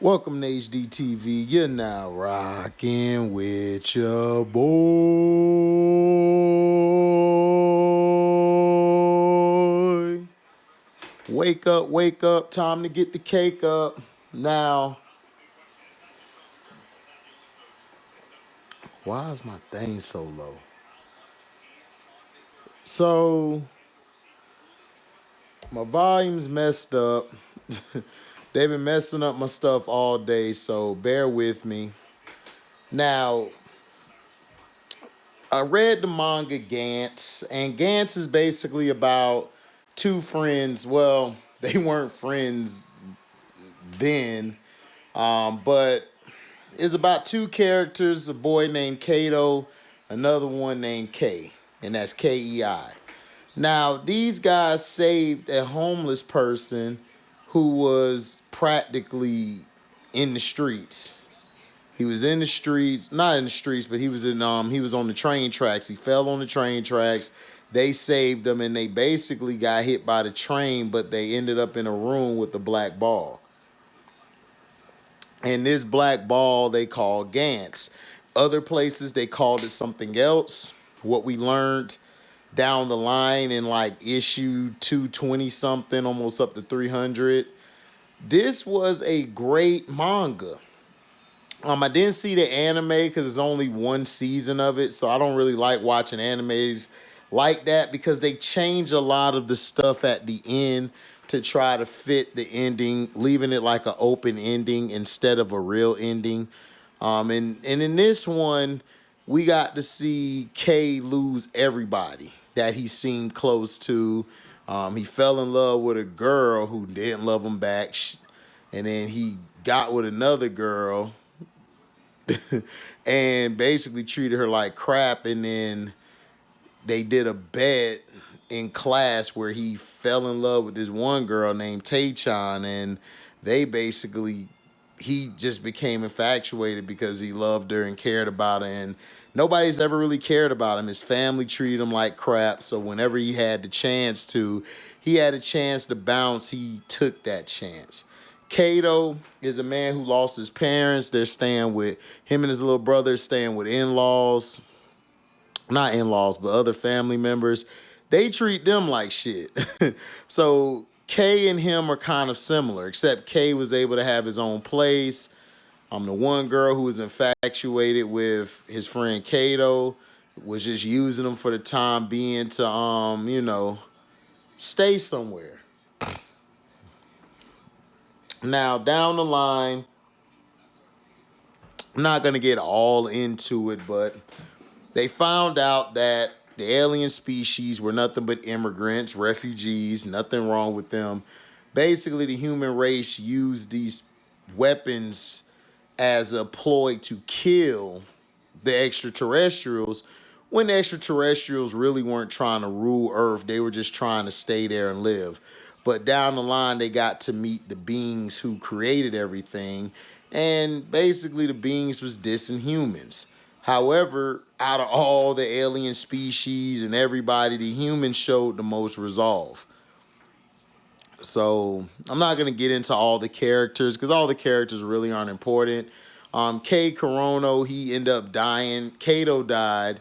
Welcome to HDTV. You're now rocking with your boy. Wake up, time to get the cake up. Now, why is my thing so low? So, my volume's messed up. They've been messing up my stuff all day, so bear with me. Now, I read the manga GANTZ, and GANTZ is basically about two friends. Well, they weren't friends then, but it's about two characters, a boy named Kato, another one named K, and that's Kei. Now, these guys saved a homeless person who was practically in the streets. He was in the streets, not in the streets, but he was on the train tracks. He fell on the train tracks. They saved him and they basically got hit by the train, but they ended up in a room with a black ball. And this black ball they called GANTZ. Other places they called it something else. What we learned down the line in like issue 220 something, almost up to 300. This was a great manga. I didn't see the anime because it's only one season of it, so I don't really like watching animes like that because they change a lot of the stuff at the end to try to fit the ending, leaving it like an open ending instead of a real ending. And in this one, we got to see Kay lose everybody that he seemed close to. He fell in love with a girl who didn't love him back, and then he got with another girl and basically treated her like crap. And then they did a bet in class where he fell in love with this one girl named Taechan, and they basically he just became infatuated because he loved her and cared about her, and nobody's ever really cared about him. His family treated him like crap, so whenever he had the chance to, he had a chance to bounce, he took that chance. Kato is a man who lost his parents. They're staying with him and his little brother, staying with in-laws. Not in-laws, but other family members. They treat them like shit. So Kay and him are kind of similar, except Kay was able to have his own place. The one girl who was infatuated with his friend Kato was just using him for the time being to stay somewhere. Now, down the line, I'm not going to get all into it, but they found out that the alien species were nothing but immigrants, refugees, nothing wrong with them. Basically, the human race used these weapons as a ploy to kill the extraterrestrials when the extraterrestrials really weren't trying to rule Earth. They were just trying to stay there and live. But down the line, they got to meet the beings who created everything. And basically, the beings was dissing humans. However, out of all the alien species and everybody, the humans showed the most resolve. So I'm not going to get into all the characters because all the characters really aren't important. K. Corono, he ended up dying. Kato died,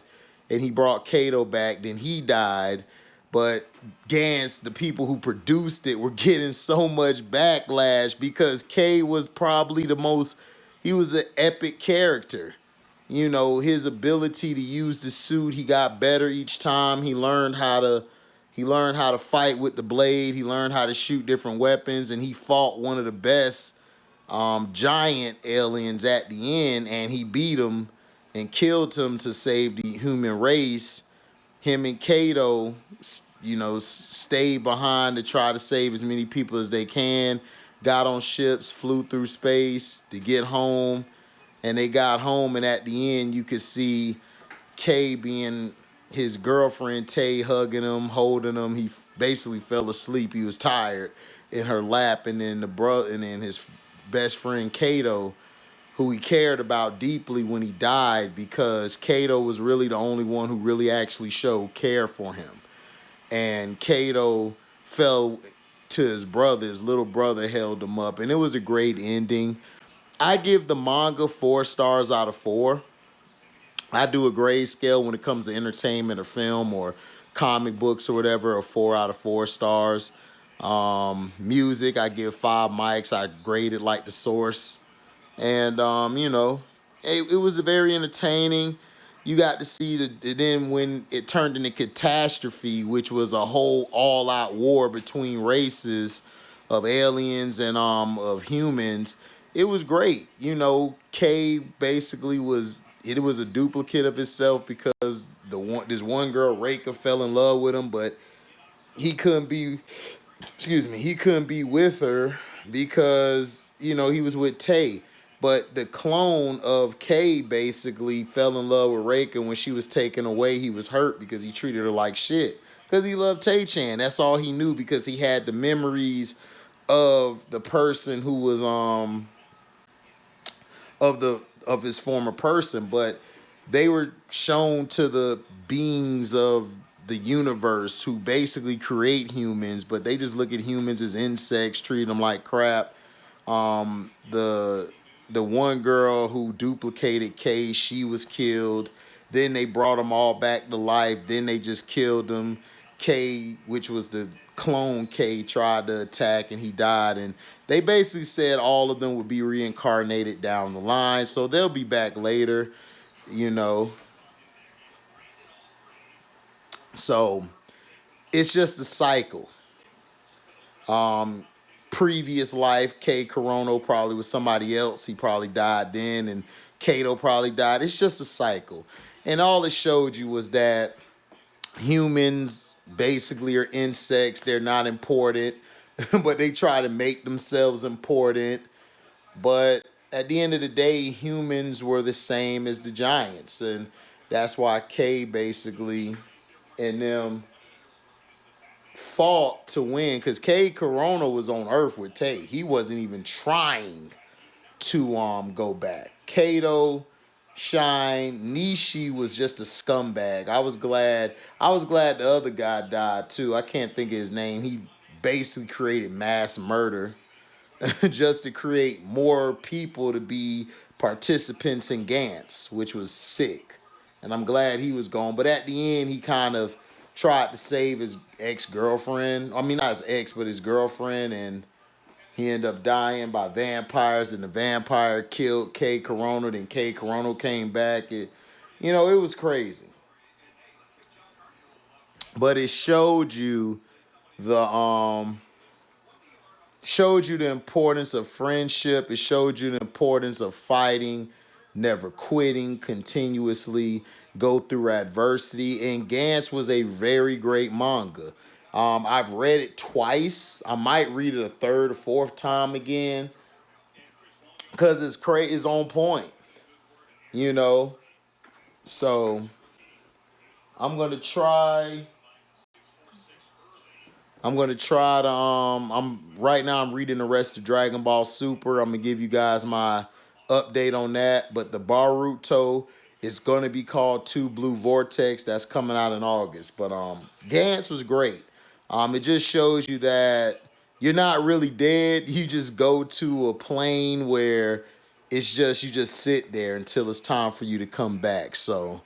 and he brought Kato back. Then he died. But GANTZ, the people who produced it, were getting so much backlash because K was probably he was an epic character. You know, his ability to use the suit, he got better each time. He learned how to fight with the blade. He learned how to shoot different weapons, and he fought one of the best giant aliens at the end, and he beat him and killed him to save the human race. Him and Kato, stayed behind to try to save as many people as they can. Got on ships, flew through space to get home, and they got home. And at the end, you could see Kay being his girlfriend, Tay, hugging him, holding him. He basically fell asleep. He was tired in her lap, and then and then his best friend Kato, who he cared about deeply when he died, because Kato was really the only one who really actually showed care for him. And Kato fell to his brother. His little brother held him up, and it was a great ending. I give the manga 4 stars out of 4. I do a grade scale when it comes to entertainment or film or comic books or whatever, a 4 out of 4 stars. Music, I give 5 mics. I grade it like the source. And it was very entertaining. You got to see then when it turned into catastrophe, which was a whole all-out war between races of aliens and of humans. It was great. K basically was a duplicate of itself because this one girl Reika fell in love with him, but he couldn't be he couldn't be with her because he was with Tay. But the clone of K basically fell in love with Reika. When she was taken away, he was hurt because he treated her like shit. Because he loved Tay Chan. That's all he knew, because he had the memories of the person who was of his former person. But they were shown to the beings of the universe who basically create humans, but they just look at humans as insects, treat them like crap. The one girl who duplicated K, she was killed. Then they brought them all back to life. Then they just killed them. K, which was the clone K, tried to attack and he died. And they basically said all of them would be reincarnated down the line. So they'll be back later, you know. So it's just a cycle. Previous life, K Corono probably was somebody else. He probably died then, and Kato probably died. It's just a cycle. And all it showed you was that humans basically are insects. They're not important, but they try to make themselves important. But at the end of the day, humans were the same as the giants. And that's why K basically and them fought to win, because K Corona was on Earth with Tay. He wasn't even trying to go back. Kato, Shine, Nishi was just a scumbag. I was glad the other guy died too. I can't think of his name. He basically created mass murder just to create more people to be participants in GANTZ, which was sick. And I'm glad he was gone. But at the end, he kind of tried to save his ex-girlfriend. I mean, not his ex, but his girlfriend. And he ended up dying by vampires. And the vampire killed K Corona. Then K Corona came back. It was crazy. But it showed you the importance of friendship. It showed you the importance of fighting, never quitting, continuously go through adversity. And Gantz was a very great manga. I've read it twice. I might read it a third or fourth time again because it's on point, you know. So I'm gonna try. I'm gonna try to I'm reading the rest of Dragon Ball Super. I'm gonna give you guys my update on that. But the Baruto is gonna be called Two Blue Vortex. That's coming out in August. But Gantz was great. It just shows you that you're not really dead. You just go to a plane where it's just you just sit there until it's time for you to come back. So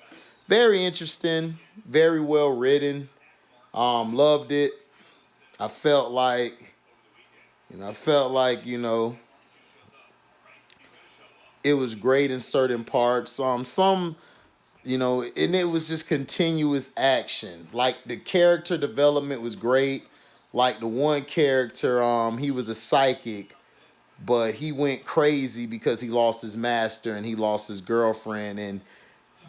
very interesting, very well written. Loved it. I felt like, it was great in certain parts. And it was just continuous action. Like the character development was great. Like the one character, he was a psychic, but he went crazy because he lost his master and he lost his girlfriend, and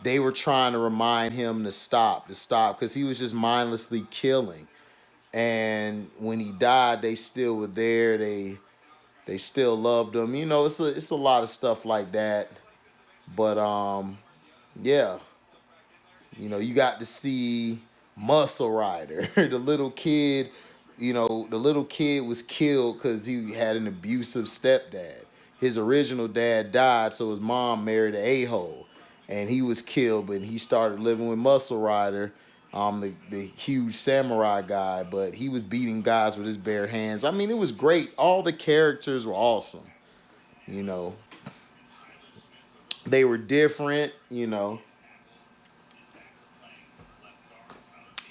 they were trying to remind him to stop, because he was just mindlessly killing. And when he died, they still were there. They still loved him. It's a lot of stuff like that. But yeah, you got to see Muscle Rider, the little kid. The little kid was killed because he had an abusive stepdad. His original dad died, so his mom married an a-hole, and he was killed. But he started living with Muscle Rider, the huge samurai guy. But he was beating guys with his bare hands. I mean, it was great. All the characters were awesome. You know. They were different, you know.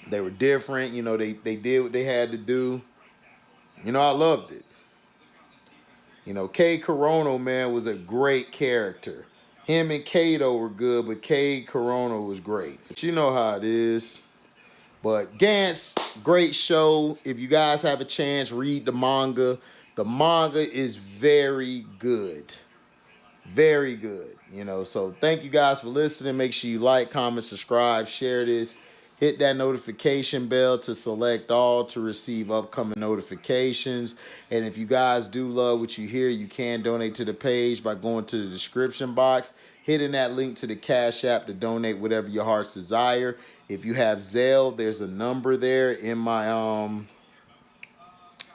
They were different, you know. They did what they had to do. You know, I loved it. You know, K Corono, man, was a great character. Him and Kato were good, but K Corono was great. But you know how it is. But GANTZ, great show. If you guys have a chance, read the manga. The manga is very good. Very good. You know, so thank you guys for listening. Make sure you like, comment, subscribe, share this. Hit that notification bell to select all to receive upcoming notifications. And if you guys do love what you hear, you can donate to the page by going to the description box, hitting that link to the Cash App to donate whatever your heart's desire. If you have Zelle, there's a number there in my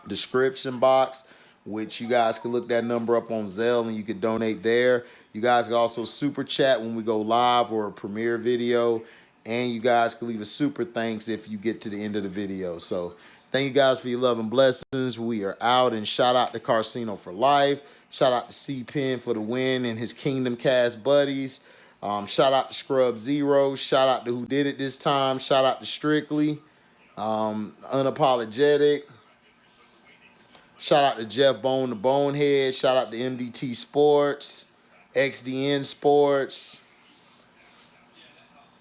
description box, which you guys can look that number up on Zelle and you can donate there. You guys can also super chat when we go live or a premiere video, and you guys can leave a super thanks if you get to the end of the video. So thank you guys for your love and blessings. We are out, and shout out to Carcino for life. Shout out to C-Pen for the win and his Kingdom Cast buddies. Shout out to Scrub Zero. Shout out to Who Did It This Time. Shout out to Strictly. Unapologetic. Shout out to Jeff Bone the Bonehead. Shout out to MDT Sports, XDN Sports.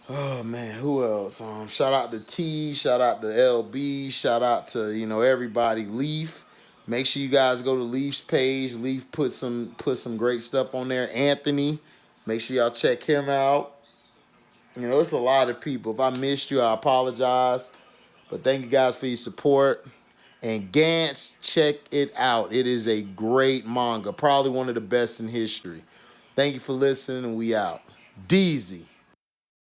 Oh man, who else? Shout out to T. Shout out to LB. Shout out to everybody. Leaf. Make sure you guys go to Leaf's page. Leaf put some great stuff on there. Anthony. Make sure y'all check him out. You know, it's a lot of people. If I missed you, I apologize. But thank you guys for your support. And GANTZ, check it out. It is a great manga. Probably one of the best in history. Thank you for listening, and we out. Deezy.